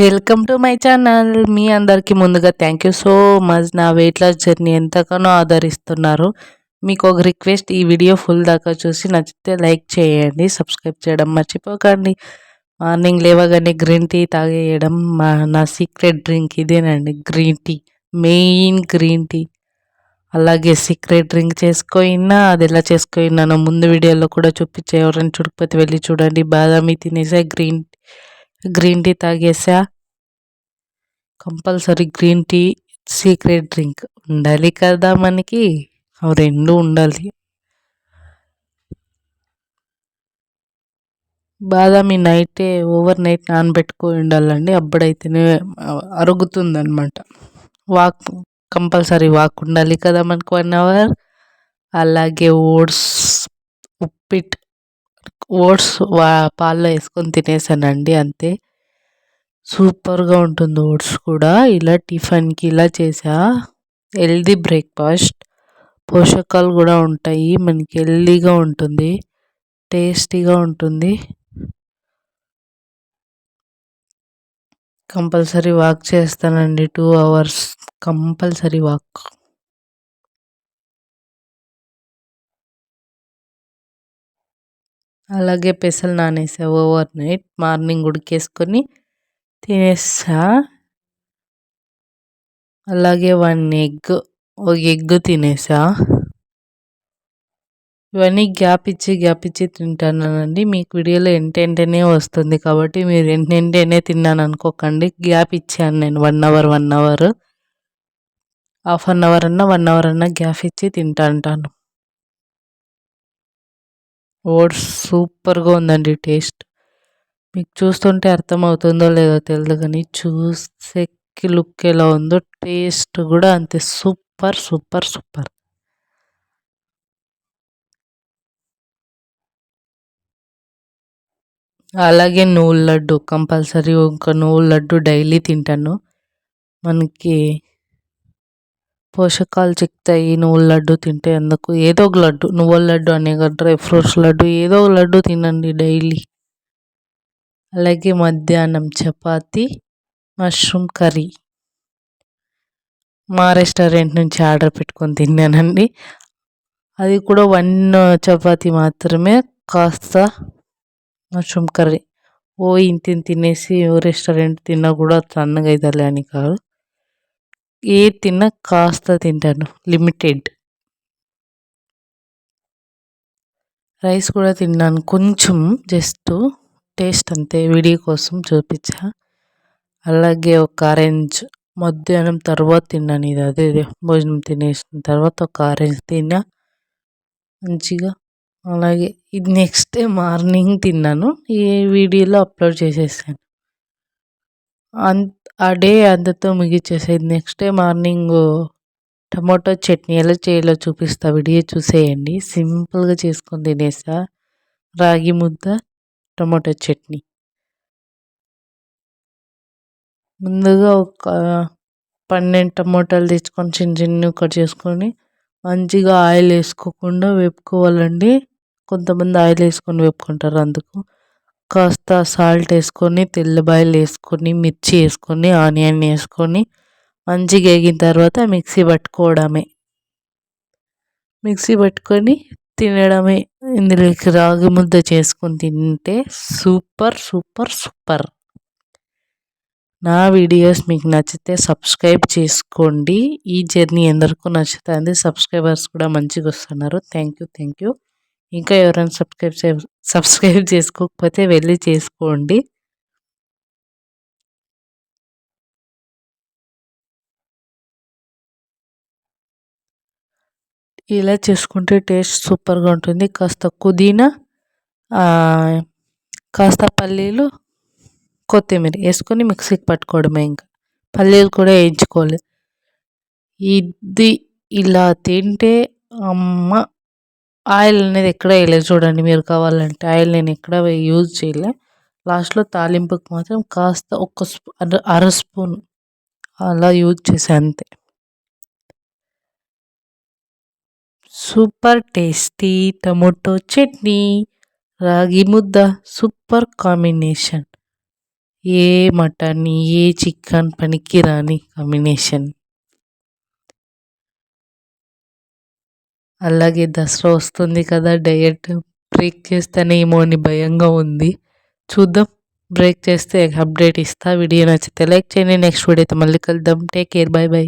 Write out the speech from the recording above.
Welcome to my channel. మీ అందరికీ ముందుగా థ్యాంక్ యూ సో మచ్. నా వెయిట్ లాస్ జర్నీ ఎంతగానో ఆదరిస్తున్నారు. మీకు ఒక రిక్వెస్ట్, ఈ వీడియో ఫుల్ దాకా చూసి నచ్చితే లైక్ చేయండి, సబ్స్క్రైబ్ చేయడం మర్చిపోకండి. మార్నింగ్ లేవగానే గ్రీన్ టీ తాగేయడం నా సీక్రెట్ డ్రింక్ ఇదేనండి. Green tea, main green tea. అలాగే సీక్రెట్ డ్రింక్ చేసుకోయినా, అది ఎలా చేసుకోయినానో ముందు వీడియోలో కూడా చూపించే, ఎవరైనా చూడకపోతే వెళ్ళి చూడండి. బాదామి తినేసా, గ్రీన్ టీ తాగేసా. Compulsory green tea, secret drink ఉండాలి కదా మనకి. అవి రెండు ఉండాలి. బాదామి ఓవర్ నైట్ నానబెట్టుకొని ఉండాలండి. అప్పుడైతేనే అరుగుతుందనమాట. వాక్ కంపల్సరీ వాక్ ఉండాలి కదా మనకు 1 అవర్. అలాగే ఉప్పిట్ ఓట్స్ పాల్లో వేసుకొని తినేసానండి, అంతే. సూపర్గా ఉంటుంది ఓట్స్ కూడా. ఇలా టిఫిన్కి ఇలా చేసా. హెల్దీ బ్రేక్ఫాస్ట్, పోషకాలు కూడా ఉంటాయి, మనకి హెల్దీగా ఉంటుంది, టేస్టీగా ఉంటుంది. కంపల్సరీ వాక్ చేస్తానండి, 2 అవర్స్ కంపల్సరీ వాక్. అలాగే పెసలు నానేసా ఓవర్ నైట్, మార్నింగ్ ఉడికేసుకొని తినేసా. అలాగే ఒక ఎగ్ తినేసా. ఇవన్నీ గ్యాప్ ఇచ్చి తింటానండి. మీకు వీడియోలో ఎంటెంటనే వస్తుంది కాబట్టి మీరు ఎంటెంటనే తిన్నాను అనుకోకండి. గ్యాప్ ఇచ్చాను నేను 1 అవర్, ½ అవర్ అన్నా 1 అవర్ అన్నా గ్యాప్ ఇచ్చి తింటాను. ఓట్స్ సూపర్గా ఉందండి టేస్ట్. మీకు చూస్తుంటే అర్థమవుతుందో లేదో తెలియదు, కానీ చూసేకి లుక్ ఎలా ఉందో టేస్ట్ కూడా అంతే. Super super super. అలాగే నువ్వుల లడ్డు కంపల్సరీ, ఒక నువ్వుల లడ్డు డైలీ తింటాను. మనకి పోషకాలు చిక్కుతాయి నువ్వుల లడ్డు తింటే. అందుకు ఏదో ఒక లడ్డు, నువ్వుల లడ్డు అనే కాదు, డ్రై ఫ్రూట్స్ లడ్డు, ఏదో ఒక లడ్డు తినండి డైలీ. అలాగే మధ్యాహ్నం చపాతి, మష్రూమ్ కర్రీ మా రెస్టారెంట్ నుంచి ఆర్డర్ పెట్టుకొని తిన్నానండి. అది కూడా 1 చపాతి మాత్రమే, కాస్త మష్రూమ్ కర్రీ. ఇంత తినేసి రెస్టారెంట్ తిన్నా కూడా సన్నగా అవుతాలే అని కాదు, ఏ తిన్నా కాస్త తింటాను, లిమిటెడ్. రైస్ కూడా తిన్నాను కొంచెం, జస్ట్ టేస్ట్ అంతే, వీడియో కోసం చూపించా. అలాగే ఒక ఆరెంజ్ మధ్యాహ్నం తర్వాత తిన్నాను. ఇది అదే భోజనం తినేసిన తర్వాత ఒక ఆరెంజ్ తిన్నా మంచిగా. అలాగే ఇది నెక్స్ట్ డే మార్నింగ్ తిన్నాను, ఈ వీడియోలో అప్లోడ్ చేసేసాను. ఆ డే అంతతో ముగిచ్చేసేది. Next day morning tomato chutney ఎలా చేయాలో చూపిస్తా, వీడియో చూసేయండి. సింపుల్గా చేసుకొని తినేసా, రాగి ముద్ద, టమాటో చట్నీ. ముందుగా ఒక 12 టమాటాలు తెచ్చుకొని చిన్నగా కట్ చేసుకొని మంచిగా ఆయిల్ వేసుకోకుండా వేపుకోవాలండి. కొంతమంది ఆయిల్ వేసుకొని వేపుకుంటారు, అందుకు కాస్త సాల్ట్ వేసుకొని, తెల్లబాయలు వేసుకొని, మిర్చి వేసుకొని, ఆనియన్ వేసుకొని మంచిగా వేగిన తర్వాత మిక్సీ పట్టుకొని తినడమే. ఇందులోకి రాగి ముద్ద చేసుకొని తింటే సూపర్ సూపర్ సూపర్. నా వీడియోస్ మీకు నచ్చితే సబ్స్క్రైబ్ చేసుకోండి. ఈ జర్నీ ఎందరికో నచ్చుతుంది, సబ్స్క్రైబర్స్ కూడా మంచిగా వస్తున్నారు. Thank you. ఇంకా ఎవరైనా సబ్స్క్రైబ్ చేసుకోకపోతే వెళ్ళి చేసుకోండి. ఇలా చేసుకుంటే టేస్ట్ సూపర్గా ఉంటుంది. కాస్త పుదీనా, కాస్త పల్లీలు, కొత్తిమీర వేసుకొని మిక్సీకి పట్టుకోవడమే. ఇంకా పల్లీలు కూడా వేయించుకోవాలి. ఇది ఇలా తింటే అమ్మ. ఆయిల్ అనేది ఎక్కడ వేయలేదు చూడండి, మీరు కావాలంటే ఆయిల్ నేను ఎక్కడ యూజ్ చేయలే. లాస్ట్లో తాలింపుకి మాత్రం కాస్త అర స్పూన్ అలా యూజ్ చేసా, అంతే. సూపర్ టేస్టీ టమాటో చట్నీ, రాగి ముద్ద, సూపర్ కాంబినేషన్. ఏ మటన్, ఏ చికెన్ పనికిరాని కాంబినేషన్. అలాగే దసరా వస్తుంది కదా, డయట్ బ్రేక్ చేస్తానేమో అని భయంగా ఉంది. చూద్దాం, బ్రేక్ చేస్తే అప్డేట్ ఇస్తా. వీడియో నచ్చితే లైక్ చేయండి. నెక్స్ట్ వీడియోతో మళ్ళీ కలుద్దాం. Take care, by by.